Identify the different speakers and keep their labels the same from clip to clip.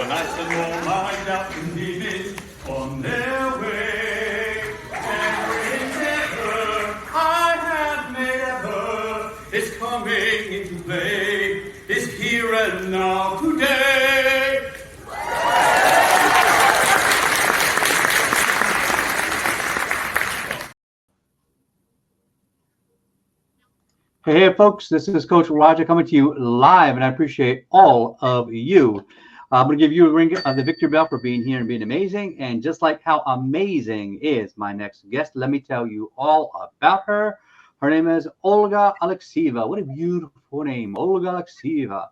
Speaker 1: I said, oh, my doubts and demons on their way. Every endeavor I have made ever is coming into play, is here and now today.
Speaker 2: Hey, folks, this is Coach Roger coming to you live, and I appreciate all of you. I'm going to give you a ring of the victory bell for being here and being amazing. And just like how amazing is my next guest, let me tell you all about her. Her name is Olga Alexeeva. What a beautiful name, Olga Alexeeva.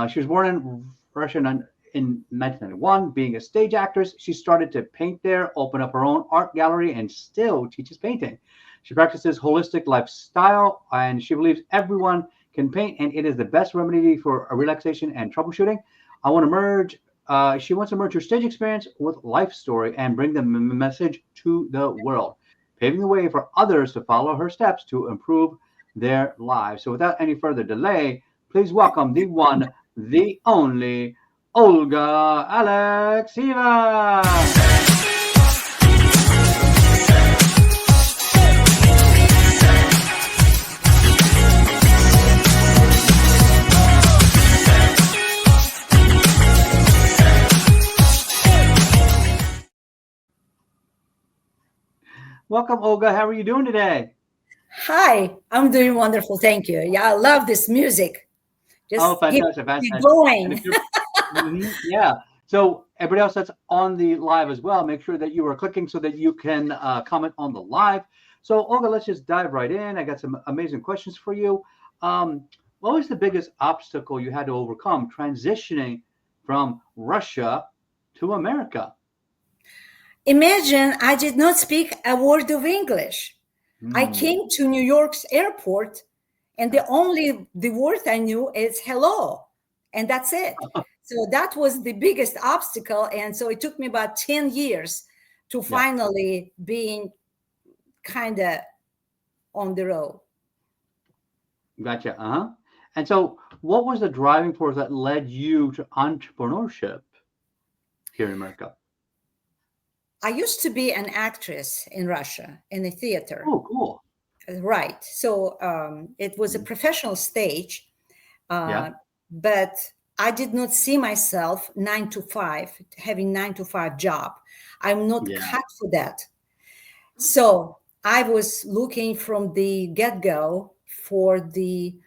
Speaker 2: She was born in Russia in 1991. Being a stage actress, she started to paint there, open up her own art gallery, and still teaches painting. She practices holistic lifestyle, and she believes everyone can paint, and it is the best remedy for a relaxation and troubleshooting. She wants to merge her stage experience with life story and bring the message to the world, paving the way for others to follow her steps to improve their lives. So without any further delay, please welcome the one, the only, Olga Alexeeva. Welcome, Olga. How are you doing today?
Speaker 3: Hi, I'm doing wonderful. Thank you. Yeah, I love this music.
Speaker 2: Just fantastic.
Speaker 3: Keep going.
Speaker 2: Yeah. So everybody else that's on the live as well, make sure that you are clicking so that you can comment on the live. So Olga, let's just dive right in. I got some amazing questions for you. What was the biggest obstacle you had to overcome transitioning from Russia to America?
Speaker 3: Imagine I did not speak a word of English. I came to New York's airport, and the word I knew is hello, and that's it. So that was the biggest obstacle, and so it took me about 10 years to finally being kind of on the road.
Speaker 2: Gotcha. And so what was the driving force that led you to entrepreneurship here in America?
Speaker 3: I used to be an actress in Russia in a theater.
Speaker 2: Oh, cool.
Speaker 3: Right. So it was a professional stage, but I did not see myself 9 to 5, having 9 to 5 job. I'm not cut for that. So I was looking from the get-go for the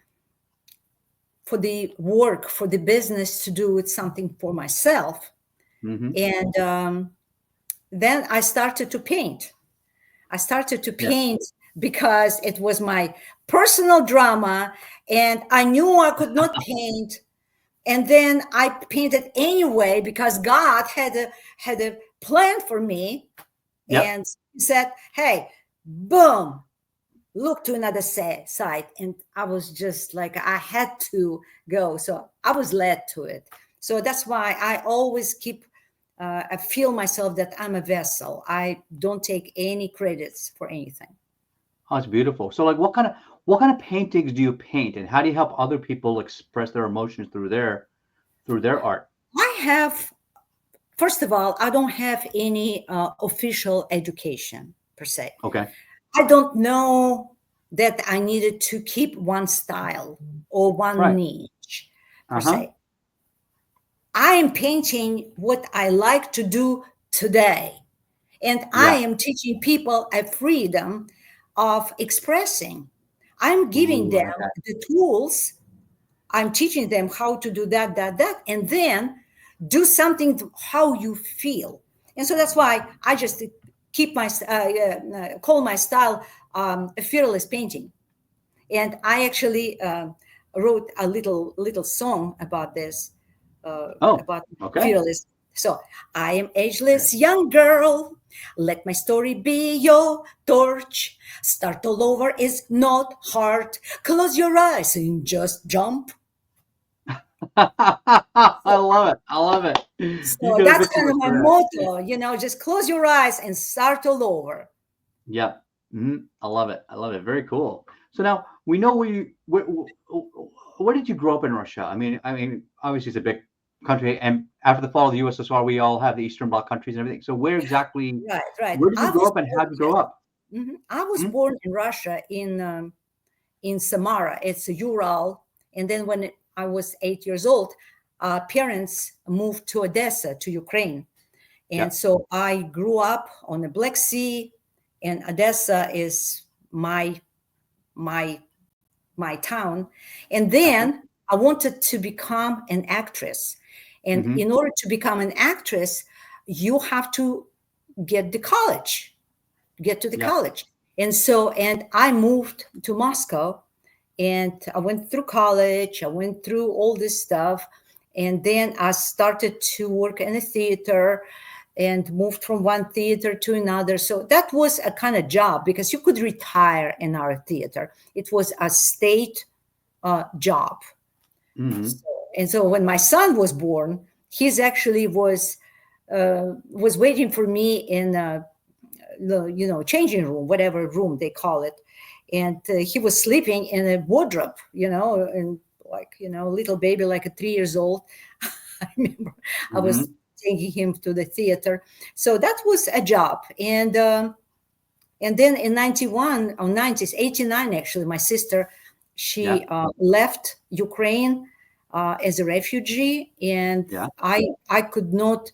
Speaker 3: work, for the business to do with something for myself. And then I started to paint. Because it was my personal drama, and I knew I could not paint. And then I painted anyway because God had a plan for me, and said, "Hey, boom, look to another side." And I was just like, I had to go, so I was led to it. So that's why I always I feel myself that I'm a vessel. I don't take any credits for anything.
Speaker 2: Oh, it's beautiful. So like what kind of paintings do you paint, and how do you help other people express their emotions through their art?
Speaker 3: First of all, I don't have any official education per se.
Speaker 2: Okay.
Speaker 3: I don't know that I needed to keep one style or one niche per se. I am painting what I like to do today. And I am teaching people a freedom of expressing. I'm giving them the tools. I'm teaching them how to do that, and then do something how you feel. And so that's why I just keep call my style a fearless painting. And I actually wrote a little song about this. About fearless. So I am ageless young girl. Let my story be your torch. Start all over is not hard. Close your eyes and just jump.
Speaker 2: I love it.
Speaker 3: So that's kind of my motto, just close your eyes and start all over.
Speaker 2: I love it. Very cool. So now we know where did you grow up in Russia? I mean, obviously it's a big country, and after the fall of the USSR, we all have the Eastern Bloc countries and everything. So where exactly,
Speaker 3: Right, right.
Speaker 2: where did you
Speaker 3: I
Speaker 2: grow
Speaker 3: was
Speaker 2: up, and
Speaker 3: born,
Speaker 2: how did you grow up?
Speaker 3: I was
Speaker 2: Hmm.
Speaker 3: born in Russia in Samara. It's Ural. And then when I was 8 years old, parents moved to Odessa, to Ukraine. And
Speaker 2: Yeah.
Speaker 3: so I grew up on the Black Sea, and Odessa is my my town. And
Speaker 2: Gotcha.
Speaker 3: then I wanted to become an actress. And
Speaker 2: Hmm.
Speaker 3: in order to become an actress, you have to get the college, get to the
Speaker 2: Yeah.
Speaker 3: college. And so, and I moved to Moscow, and I went through college, I went through all this stuff. And then I started to work in a theater and moved from one theater to another. So that was a kind of job because you could retire in our theater. It was a state job.
Speaker 2: Hmm.
Speaker 3: So, and so when my son was born, he's actually was waiting for me in the changing room, whatever room they call it, and he was sleeping in a wardrobe, and like little baby, like a 3 years old. I remember I was
Speaker 2: Hmm.
Speaker 3: taking him to the theater, so that was a job. And then in 91 or 90s, 89 actually, my sister,
Speaker 2: Yeah.
Speaker 3: she left Ukraine as a refugee, and
Speaker 2: Yeah.
Speaker 3: I could not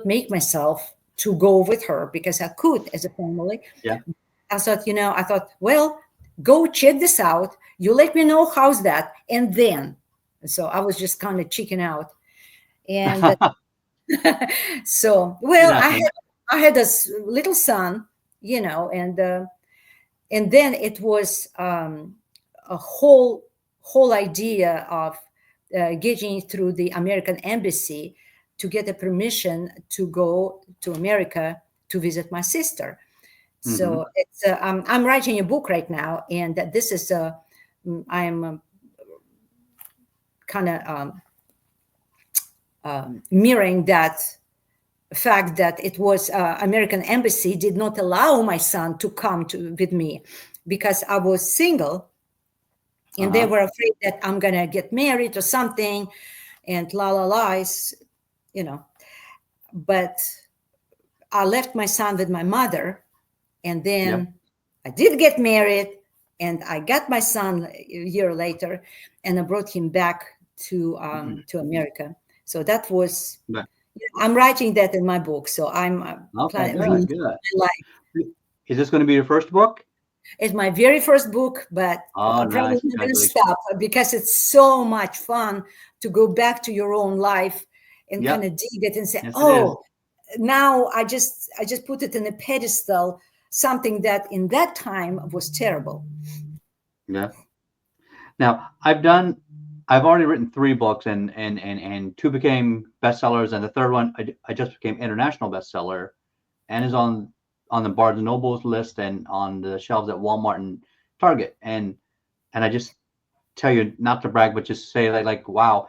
Speaker 3: make myself to go with her because I could as a family.
Speaker 2: Yeah.
Speaker 3: I thought, well, go check this out. You let me know how's that, and then. So I was just kind of chicken out, and so
Speaker 2: It
Speaker 3: well,
Speaker 2: happens.
Speaker 3: I had this little son, and then it was a whole idea of getting through the American embassy to get a permission to go to America to visit my sister.
Speaker 2: Hmm.
Speaker 3: So I'm writing a book right now, and that this is I'm kind of mirroring that fact that it was American embassy did not allow my son to come with me because I was single, and they
Speaker 2: Uh-huh.
Speaker 3: were afraid that I'm gonna get married or something, and la la lies, you know. But I left my son with my mother, and
Speaker 2: Yeah.
Speaker 3: then I did get married, and I got my son a year later, and I brought him back to America. So that was,
Speaker 2: Yeah.
Speaker 3: I'm writing that in my book. So I'm
Speaker 2: Okay.
Speaker 3: planning
Speaker 2: Good.
Speaker 3: really
Speaker 2: Good.
Speaker 3: my life.
Speaker 2: Is this going to be your first book?
Speaker 3: It's my very first book, but
Speaker 2: Oh,
Speaker 3: I'm probably
Speaker 2: nice.
Speaker 3: not going to
Speaker 2: Congratulations.
Speaker 3: stop because it's so much fun to go back to your own life and kind
Speaker 2: Yep.
Speaker 3: of dig it and say,
Speaker 2: Yes, it is.
Speaker 3: oh, now I just put it in a pedestal, something that in that time was terrible.
Speaker 2: Yeah. Now, I've already written three books, and two became bestsellers, and the third one I just became international bestseller, and is on the Barnes and Nobles list and on the shelves at Walmart and Target. And I just tell you, not to brag, but just say like wow,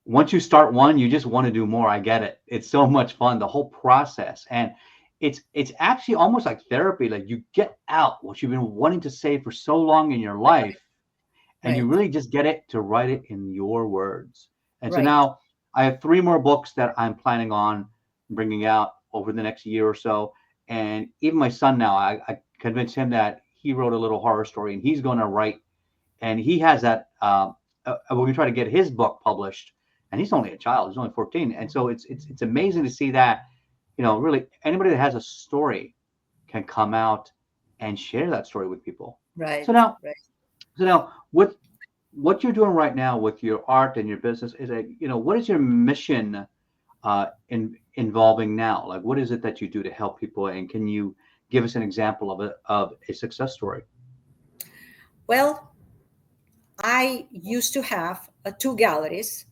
Speaker 2: once you start one, you just want to do more. I get it. It's so much fun, the whole process, and it's actually almost like therapy. Like you get out what you've been wanting to say for so long in your life, and you
Speaker 3: Right,
Speaker 2: really just get it to write it in your words. And so
Speaker 3: right.
Speaker 2: now I have three more books that I'm planning on bringing out over the next year or so. And even my son now, I convinced him that he wrote a little horror story, and he's going to write, and he has that. When we try to get his book published, and he's only a child; he's only 14, and so it's amazing to see that, really anybody that has a story can come out and share that story with people. So
Speaker 3: Right,
Speaker 2: now,
Speaker 3: right.
Speaker 2: what you're doing right now with your art and your business is what is your mission involving now? Like, what is it that you do to help people, and can you give us an example of a success story?
Speaker 3: Well, I used to have two galleries.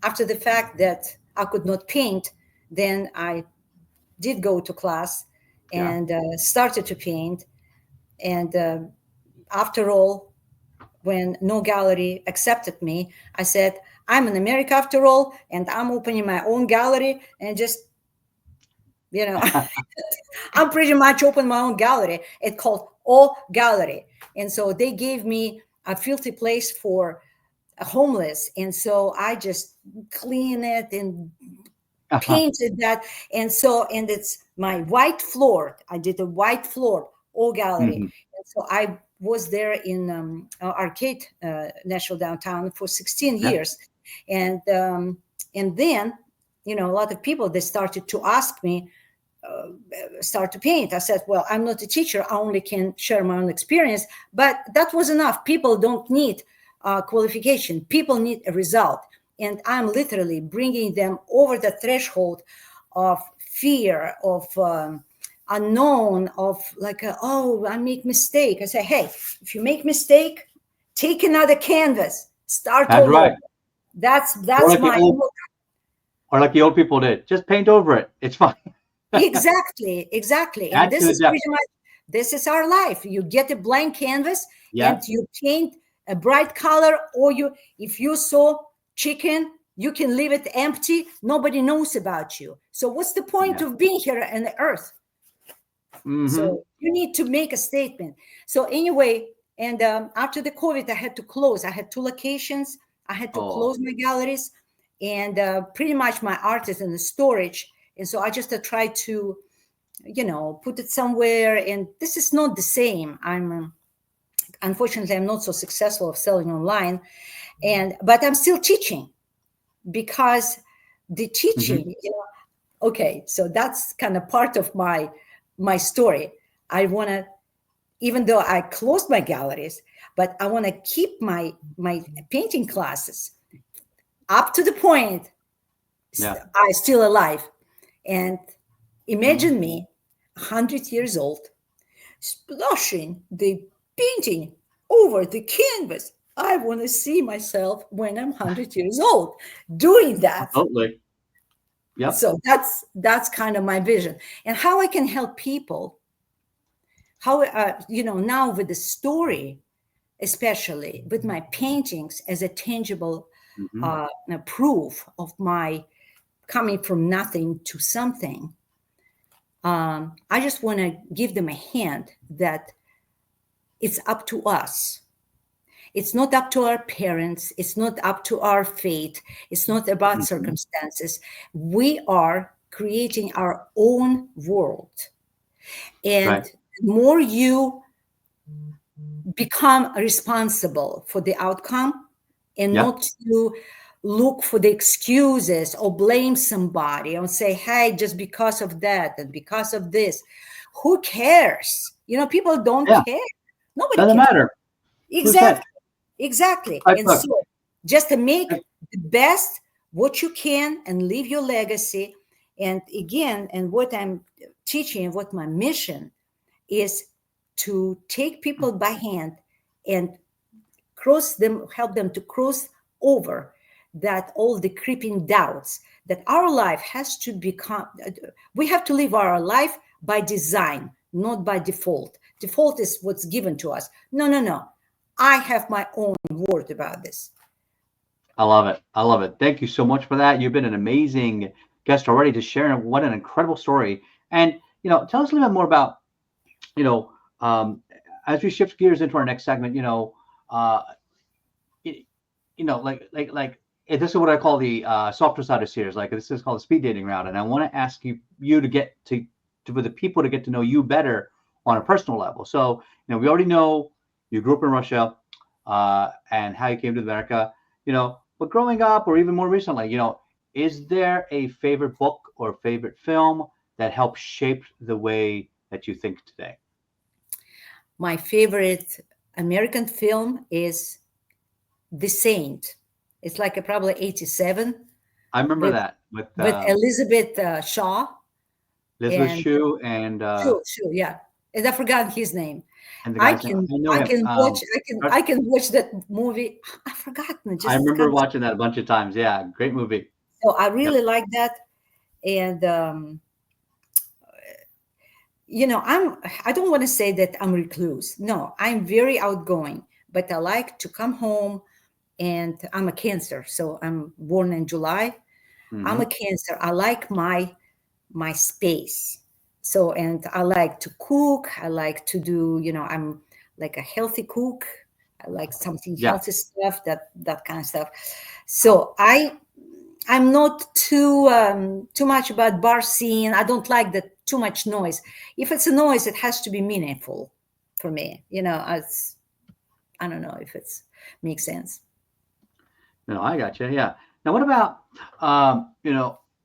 Speaker 3: After the fact that I could not paint, then I did go to class
Speaker 2: Yeah.
Speaker 3: and started to paint. And after all, when no gallery accepted me, I said, I'm in America after all, and I'm opening my own gallery and just, you know, I'm pretty much open my own gallery. It's called O Gallery. And so they gave me a filthy place for homeless, and so I just clean it and painted that. And so, and it's my white floor. I did a white floor, all gallery.
Speaker 2: Mhm.
Speaker 3: And so I was there in Arcade National Downtown for 16
Speaker 2: Yeah.
Speaker 3: years. And then, you know, a lot of people, they started to ask me, start to paint. I said, well, I'm not a teacher. I only can share my own experience. But that was enough. People don't need qualification. People need a result. And I'm literally bringing them over the threshold of fear, of unknown, of like, oh, I make mistake. I say, hey, if you make mistake, take another canvas, start
Speaker 2: That's
Speaker 3: all over.
Speaker 2: right.
Speaker 3: That's
Speaker 2: Or like
Speaker 3: my
Speaker 2: the old people did. Just paint over it. It's fine.
Speaker 3: exactly. And
Speaker 2: Add to
Speaker 3: this
Speaker 2: the
Speaker 3: is
Speaker 2: depth.
Speaker 3: pretty much, this is our life. You get a blank canvas and
Speaker 2: Yeah.
Speaker 3: you paint a bright color, or you, if you saw chicken, you can leave it empty. Nobody knows about you. So what's the point
Speaker 2: Yeah.
Speaker 3: of being here on the earth?
Speaker 2: Hmm.
Speaker 3: So you need to make a statement. So anyway, and after the COVID, I had to close. I had 2 locations. I had to
Speaker 2: Oh,
Speaker 3: close my galleries, and pretty much my art is in the storage. And so I just tried to, you know, put it somewhere. And this is not the same. I'm unfortunately, I'm not so successful of selling online, but I'm still teaching, because the
Speaker 2: hmm,
Speaker 3: teaching, you know, okay, so that's kind of part of my story. I want to, even though I closed my galleries, but I want to keep my painting classes up to the point
Speaker 2: yeah.
Speaker 3: I still alive. And
Speaker 2: Mhm.
Speaker 3: imagine me 100 years old, splashing the painting over the canvas. I want to see myself when I'm 100 years old doing that.
Speaker 2: Totally. Yep.
Speaker 3: So that's kind of my vision, and how I can help people. How you know, now with the story, especially with my paintings as a tangible
Speaker 2: Hmm.
Speaker 3: proof of my coming from nothing to something. I just want to give them a hint that it's up to us. It's not up to our parents. It's not up to our fate. It's not about
Speaker 2: Hmm.
Speaker 3: circumstances. We are creating our own world. And
Speaker 2: Right.
Speaker 3: the more you become responsible for the outcome and
Speaker 2: Yeah.
Speaker 3: not to look for the excuses or blame somebody and say, hey, just because of that and because of this, who cares? You know, people don't
Speaker 2: Yeah.
Speaker 3: care. Nobody
Speaker 2: Doesn't
Speaker 3: cares.
Speaker 2: matter. Who said?
Speaker 3: Exactly. Exactly.
Speaker 2: Like,
Speaker 3: And
Speaker 2: look.
Speaker 3: so just to make
Speaker 2: Like,
Speaker 3: the best what you can and leave your legacy. And again, and what I'm teaching, what my mission is, to take people by hand and cross them, help them to cross over that, all the creeping doubts that our life has to become, we have to live our life by design, not by default. Default is what's given to us. No, no, no. I have my own word about this.
Speaker 2: I love it. I love it. Thank you so much for that. You've been an amazing guest already, just sharing what an incredible story. And, tell us a little bit more about, you know, um, as we shift gears into our next segment, uh, it, this is what I call the softer side of series. Like, this is called the speed dating round, and I want to ask you to get to for the people to get to know you better on a personal level. So, we already know you grew up in Russia, and how you came to America. But growing up, or even more recently, is there a favorite book or favorite film that helped shape the way that you think today?
Speaker 3: My favorite American film is The Saint. It's like a probably 87
Speaker 2: I remember
Speaker 3: with
Speaker 2: that with
Speaker 3: Elizabeth Shaw.
Speaker 2: Elizabeth
Speaker 3: And
Speaker 2: Shue and
Speaker 3: sure, sure, yeah. And I forgot his name.
Speaker 2: the
Speaker 3: I
Speaker 2: guy's name.
Speaker 3: can
Speaker 2: I know
Speaker 3: I
Speaker 2: him.
Speaker 3: can watch I can watch that movie. I forgotten it.
Speaker 2: I
Speaker 3: Just
Speaker 2: remember
Speaker 3: comes.
Speaker 2: watching that a bunch of times. Yeah, great movie.
Speaker 3: So I
Speaker 2: Yep.
Speaker 3: really like that. And you know, I don't want to say that I'm recluse. No, I'm very outgoing, but I like to come home, and I'm a Cancer, so I'm born in July. I'm a
Speaker 2: Hmm.
Speaker 3: Cancer. I like my space. So, and I like to cook. I like to do, I'm like a healthy cook. I like something
Speaker 2: Yeah.
Speaker 3: healthy stuff, that kind of stuff. So I'm not too much about bar scene. I don't like the too much noise. If it's a noise, it has to be meaningful for me. I don't know if it's makes sense.
Speaker 2: No, I got you. Yeah. Now, what about,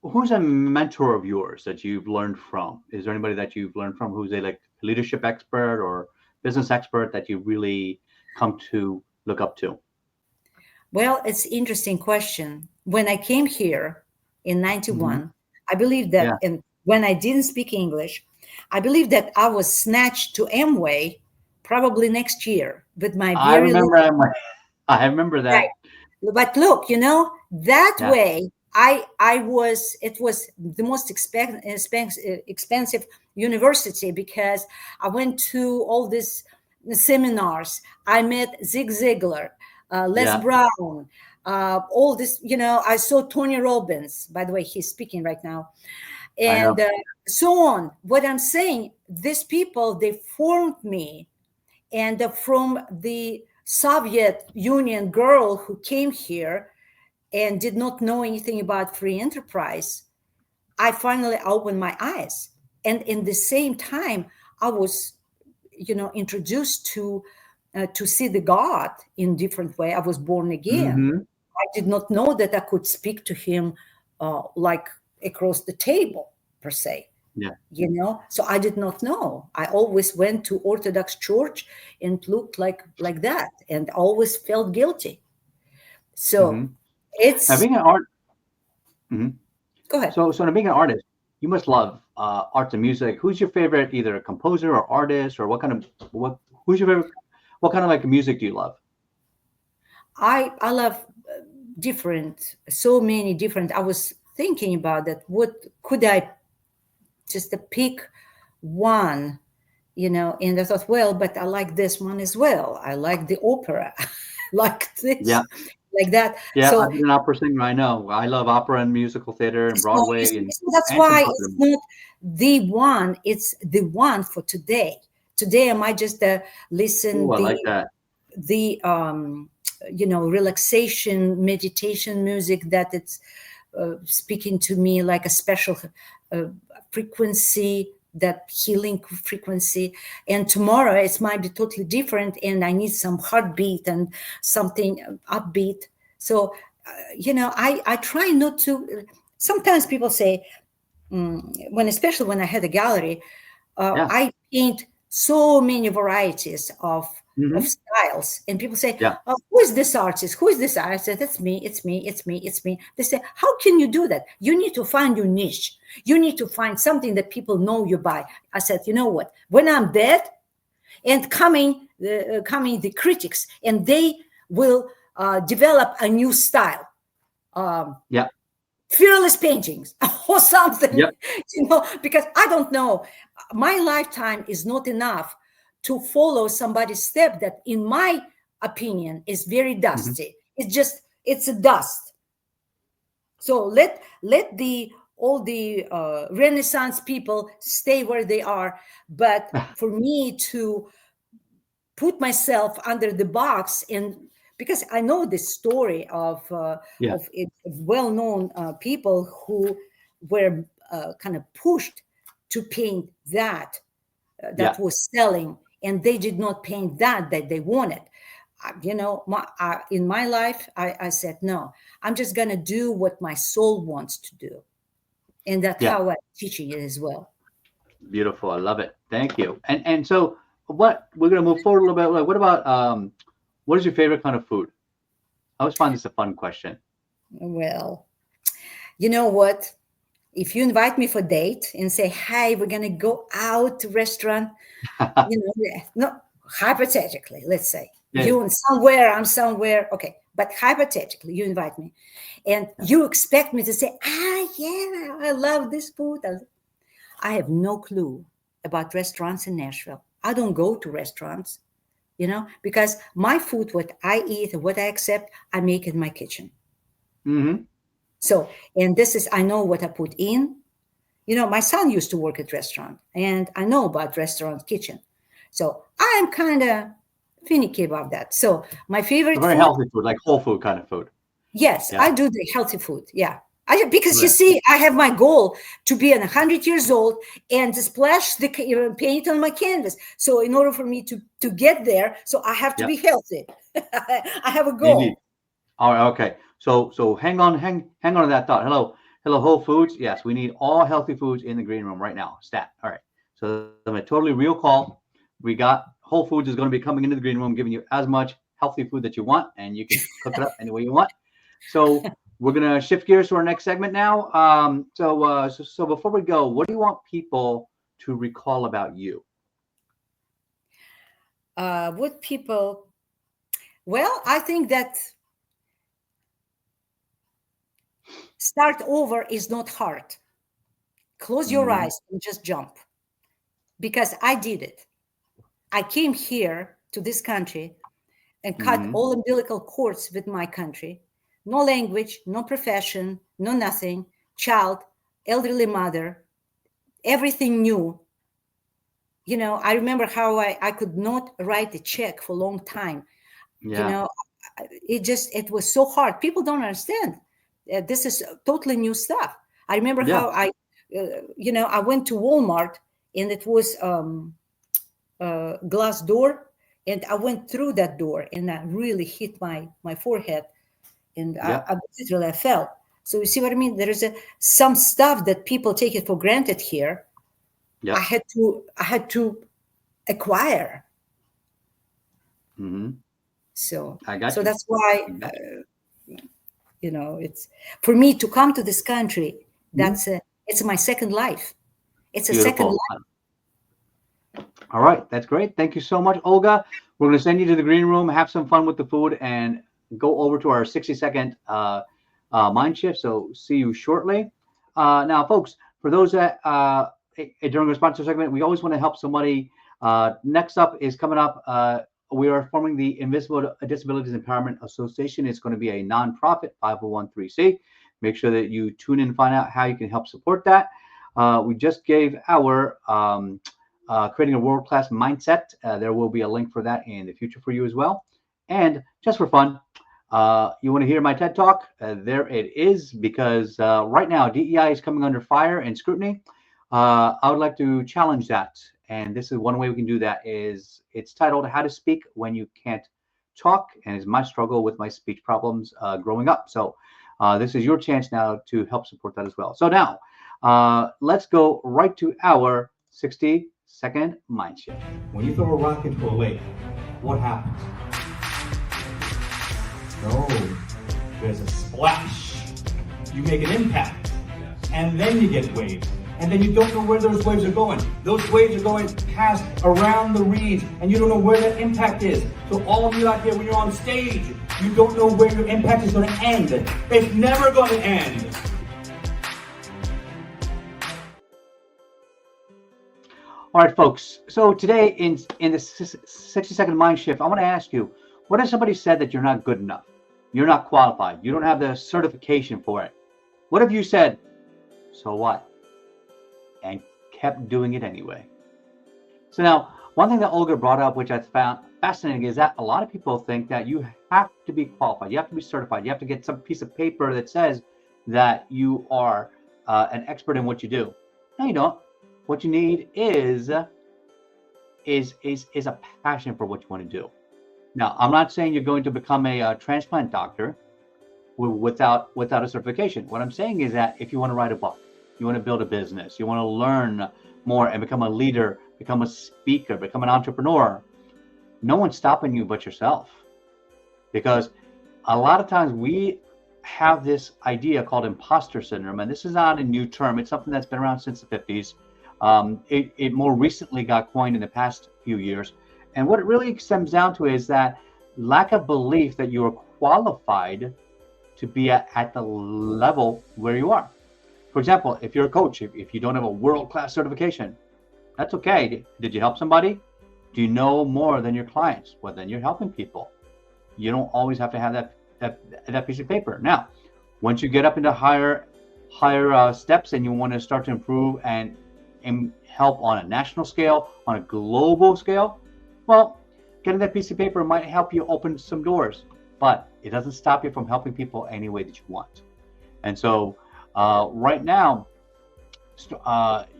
Speaker 2: who's a mentor of yours that you've learned from? Is there anybody that you've learned from who's a like leadership expert or business expert that you really come to look up to?
Speaker 3: Well, it's an interesting question. When I came here in
Speaker 2: Hmm.
Speaker 3: 91, I believe that,
Speaker 2: Yeah.
Speaker 3: and when I didn't speak English, I believe that I was snatched to Amway probably next year with my
Speaker 2: I
Speaker 3: very
Speaker 2: remember.
Speaker 3: little.
Speaker 2: I remember
Speaker 3: Right.
Speaker 2: that.
Speaker 3: But look, that
Speaker 2: Yeah.
Speaker 3: way it was the most expensive university because I went to all these seminars. I met Zig Ziglar, Les
Speaker 2: Yeah.
Speaker 3: Brown, all this, I saw Tony Robbins. By the way, he's speaking right now.
Speaker 2: I
Speaker 3: And
Speaker 2: know.
Speaker 3: so on. What I'm saying, these people, they formed me. And from the Soviet Union girl who came here and did not know anything about free enterprise, I finally opened my eyes. And in the same time, I was, introduced to see the God in different way. I was born again.
Speaker 2: Hmm.
Speaker 3: I did not know that I could speak to him like across the table per se.
Speaker 2: Yeah.
Speaker 3: So I did not know. I always went to Orthodox church and looked like that, and always felt guilty. So
Speaker 2: Hmm. Now,
Speaker 3: it's
Speaker 2: being an art. Mhm.
Speaker 3: go ahead.
Speaker 2: So, being an artist, you must love arts and music. Who's your favorite, either composer or artist, or who's your favorite? What kind of like music do you love?
Speaker 3: I love different, so many different. I was thinking about that. What could I just pick one? And I thought, well, but I like this one as well. I like the opera, like
Speaker 2: Yeah.
Speaker 3: this, like that.
Speaker 2: Yeah,
Speaker 3: So
Speaker 2: I've been an opera singer. I know. I love opera and musical theater and
Speaker 3: So,
Speaker 2: Broadway
Speaker 3: so that's
Speaker 2: and some
Speaker 3: why
Speaker 2: popular
Speaker 3: it's
Speaker 2: music.
Speaker 3: not the one, it's the one for today. Today I might just listen
Speaker 2: Oh, I like that.
Speaker 3: the relaxation meditation music that it's speaking to me like a special uh, frequency, that healing frequency. And tomorrow it might be totally different and I need some heartbeat and something upbeat. So I try not to. Sometimes people say, especially when I had a gallery,
Speaker 2: Yeah.
Speaker 3: I paint so many varieties of
Speaker 2: Hmm.
Speaker 3: styles, and people say,
Speaker 2: Yeah.
Speaker 3: oh, "Who is this artist? Who is this artist?" I said, "That's me. It's me. It's me. It's me." They say, "How can you do that? You need to find your niche. You need to find something that people know you by." I said, "You know what? When I'm dead, and coming the critics, and they will develop a new style." Um,
Speaker 2: Yeah.
Speaker 3: Fearless paintings or something,
Speaker 2: Yep.
Speaker 3: because I don't know. My lifetime is not enough to follow somebody's step that, in my opinion, is very
Speaker 2: Hmm.
Speaker 3: dusty. It's a dust. So let the all the Renaissance people stay where they are. But for me to put myself under the box, and because I know this story
Speaker 2: Yeah.
Speaker 3: of well-known people who were kind of pushed to paint that
Speaker 2: Yeah.
Speaker 3: was selling, and they did not paint that they wanted. In my life, I said no. I'm just gonna do what my soul wants to do, and that's
Speaker 2: Yeah.
Speaker 3: how I'm teaching it as well.
Speaker 2: Beautiful. I love it. Thank you. And so what we're gonna move forward a little bit. Like, what about what is your favorite kind of food? I always find this a fun question.
Speaker 3: Well, you know what? If you invite me for date and say, "Hey, we're gonna go out to restaurant," no, hypothetically, let's say
Speaker 2: Yeah.
Speaker 3: you in somewhere, I'm somewhere, okay, but hypothetically, you invite me, and you expect me to say, yeah, I love this food. I have no clue about restaurants in Nashville. I don't go to restaurants, because my food, what I eat, what I accept, I make in my kitchen.
Speaker 2: Hmm.
Speaker 3: So, and this is, I know what I put in. My son used to work at restaurant, and I know about restaurant kitchen. So I'm kind of finicky about that. So my favorite
Speaker 2: Very
Speaker 3: food,
Speaker 2: healthy food, like whole food kind of food.
Speaker 3: yes,
Speaker 2: Yeah.
Speaker 3: I do the healthy food. Yeah. Because you
Speaker 2: Right.
Speaker 3: see, I have my goal to be 100 years old and to splash the paint on my canvas. So in order for me to get there, so I have to
Speaker 2: Yeah.
Speaker 3: be healthy. I have a
Speaker 2: Indeed.
Speaker 3: goal.
Speaker 2: All right. Okay. So hang on to that thought. Hello, Whole Foods. Yes, we need all healthy foods in the green room right now. Stat. All right. So I'm a totally real call. We got Whole Foods is going to be coming into the green room, giving you as much healthy food that you want, and you can cook it up any way you want. So we're going to shift gears to our next segment now. So before we go, what do you want people to recall about you?
Speaker 3: Would people? Well, I think that start over is not hard. Close your
Speaker 2: Mhm.
Speaker 3: eyes and just jump. Because I did it. I came here to this country and cut
Speaker 2: Mhm.
Speaker 3: all umbilical cords with my country. No language, no profession, no nothing. Child, elderly mother, everything new. I remember how I could not write a check for a long time. You
Speaker 2: Yeah.
Speaker 3: know, it was so hard. People don't understand. This is totally new stuff. I remember
Speaker 2: Yeah.
Speaker 3: how I went to Walmart and it was glass door, and I went through that door and I really hit my forehead, and
Speaker 2: Yeah.
Speaker 3: I literally I fell. So you see what I mean? There is some stuff that people take it for granted here. I
Speaker 2: Yeah.
Speaker 3: had to acquire.
Speaker 2: Mhm.
Speaker 3: So
Speaker 2: I got
Speaker 3: so
Speaker 2: you.
Speaker 3: that's why
Speaker 2: I got you.
Speaker 3: it's for me to come to this country.
Speaker 2: Mhm.
Speaker 3: It's my second life. It's a second
Speaker 2: Beautiful.
Speaker 3: life.
Speaker 2: All right, that's great. Thank you so much, Olga. We're going to send you to the green room, have some fun with the food, and go over to our 60-second mind shift. So see you shortly. Now, folks, for those that during our sponsor segment, we always want to help somebody. Next up is coming up. We are forming the Invisible Disabilities Empowerment Association. It's going to be a nonprofit 501(c). Make sure that you tune in and find out how you can help support that. We just gave our creating a world-class mindset. There will be a link for that in the future for you as well. And just for fun, you want to hear my TED Talk? There it is, because right now DEI is coming under fire and scrutiny. I would like to challenge that. And this is one way we can do that. Is it's titled How to Speak When You Can't Talk, and is my struggle with my speech problems growing up. So this is your chance now to help support that as well. So now let's go right to our 60-second mind shift. When you throw a rock into a lake, what happens?
Speaker 1: No, there's a splash. You make an impact, and then you get waves. And then you don't know where those waves are going. Those waves are going past around the reeds, and you don't know where that impact is. So all of you out there, when you're on stage, you don't know where your impact is going to end. It's never going to end.
Speaker 2: All right, folks. So today in the 60-second mind shift, I want to ask you, what if somebody said that you're not good enough? You're not qualified. You don't have the certification for it. What if you said, so what? And kept doing it anyway? So now, one thing that Olga brought up, which I found fascinating, is that a lot of people think that you have to be qualified. You have to be certified. You have to get some piece of paper that says that you are an expert in what you do. No, you don't. What you need is a passion for what you want to do. Now, I'm not saying you're going to become a transplant doctor without a certification. What I'm saying is that if you want to write a book, you want to build a business, you want to learn more and become a leader, become a speaker, become an entrepreneur, no one's stopping you but yourself. Because a lot of times we have this idea called imposter syndrome, and this is not a new term. It's something that's been around since the 50s. It more recently got coined in the past few years. And what it really stems down to is that lack of belief that you are qualified to be at the level where you are. For example, if you're a coach, if you don't have a world-class certification, that's okay. Did you help somebody? Do you know more than your clients? Well, then you're helping people. You don't always have to have that piece of paper. Now, once you get up into higher steps and you want to start to improve and help on a national scale, on a global scale, well, getting that piece of paper might help you open some doors, but it doesn't stop you from helping people any way that you want. And so right now,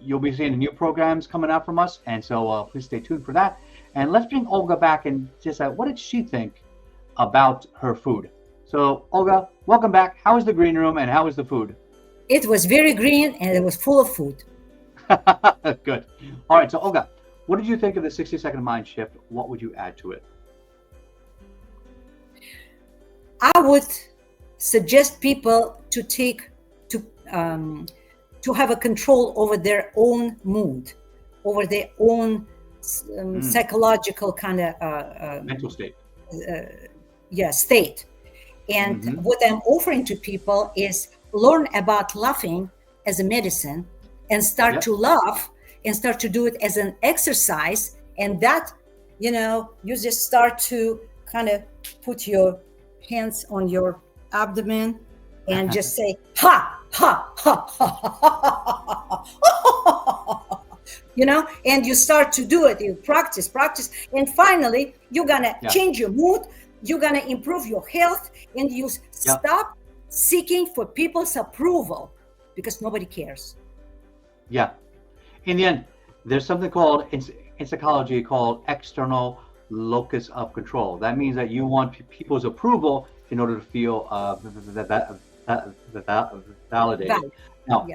Speaker 2: you'll be seeing new programs coming out from us. And so please stay tuned for that. And let's bring Olga back and just what did she think about her food? So Olga, welcome back. How was the green room and how was the food?
Speaker 3: It was very green and it was full of food.
Speaker 2: Good. All right. So Olga, what did you think of the 60-second mind shift? What would you add to it?
Speaker 3: I would suggest people to have a control over their own mood, over their own psychological kind of
Speaker 2: mental state.
Speaker 3: State. And what I'm offering to people is learn about laughing as a medicine and start to laugh and start to do it as an exercise. And that, you just start to kind of put your hands on your abdomen and just say, ha, ha, ha, ha, ha, ha. And you start to do it. You practice. And finally, you're going to change your mood. You're going to improve your health and you stop seeking for people's approval because nobody cares.
Speaker 2: Yeah. In the end, there's something called in psychology called external locus of control. That means that you want people's approval in order to feel validated. Now,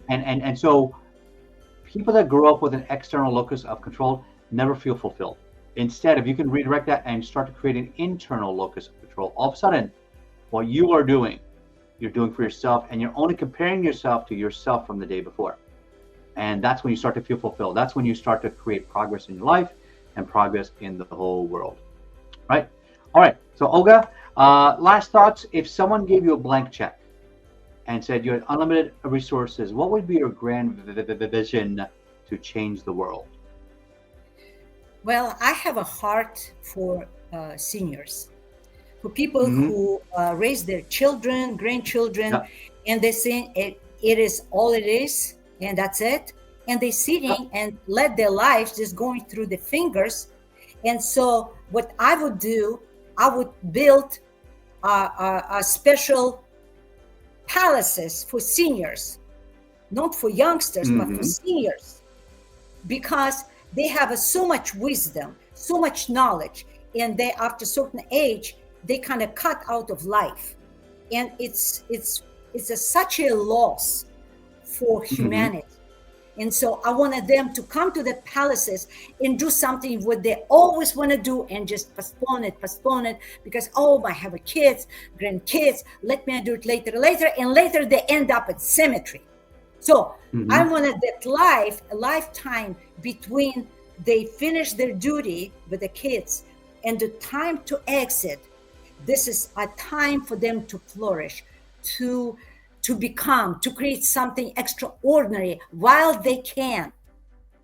Speaker 2: and so people that grow up with an external locus of control never feel fulfilled. Instead, if you can redirect that and start to create an internal locus of control, all of a sudden, what you are doing, you're doing for yourself, and you're only comparing yourself to yourself from the day before. And that's when you start to feel fulfilled. That's when you start to create progress in your life and progress in the whole world. Right? All right. So Olga, last thoughts. If someone gave you a blank check and said you had unlimited resources, what would be your grand vision to change the world?
Speaker 3: Well, I have a heart for seniors, for people who raise their children, grandchildren, and they say it is all it is, and that's it. And they sitting and let their lives just going through the fingers. And so what I would do, I would build a special palaces for seniors, not for youngsters, but for seniors, because they have so much wisdom, so much knowledge, and they, after a certain age, they kind of cut out of life, and it's such a loss for humanity. And so I wanted them to come to the palaces and do something what they always want to do and just postpone it because, I have a kids, grandkids, let me do it later, and later they end up at cemetery. So I wanted that lifetime between they finish their duty with the kids and the time to exit. This is a time for them to flourish, to create something extraordinary while they can.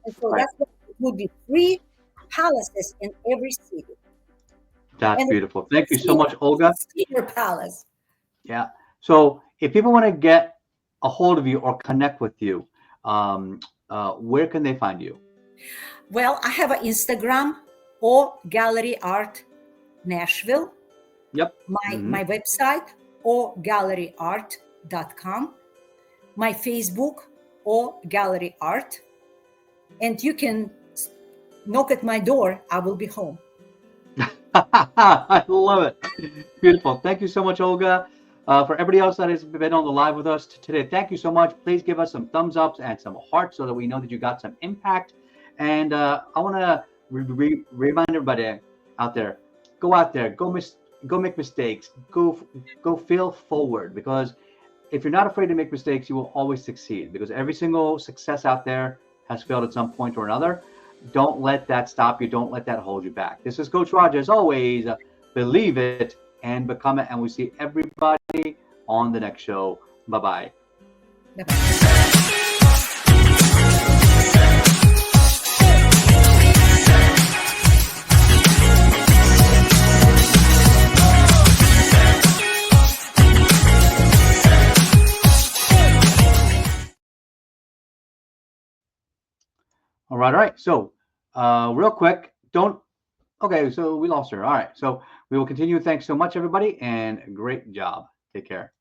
Speaker 3: And so that's what it would be, 3 palaces in every city.
Speaker 2: That's beautiful. Thank you so much, Olga.
Speaker 3: Senior palace.
Speaker 2: Yeah. So if people want to get a hold of you or connect with you, where can they find you?
Speaker 3: Well, I have an Instagram or Gallery Art Nashville.
Speaker 2: Yep.
Speaker 3: My website or galleryart.com. My Facebook or Gallery Art. And you can knock at my door. I will be home.
Speaker 2: I love it. Beautiful. Thank you so much, Olga. For everybody else that has been on the live with us today, thank you so much. Please give us some thumbs ups and some hearts so that we know that you got some impact. And I want to remind everybody out there, go make mistakes, go fail forward, because if you're not afraid to make mistakes, you will always succeed, because every single success out there has failed at some point or another. Don't let that stop you. Don't let that hold you back. This is Coach Raj. As always, believe it and become it. And we see everybody on the next show. Bye-bye. All right. So, real quick, don't Okay, so we lost her. All right, so we will continue. Thanks so much, everybody, and great job. Take care.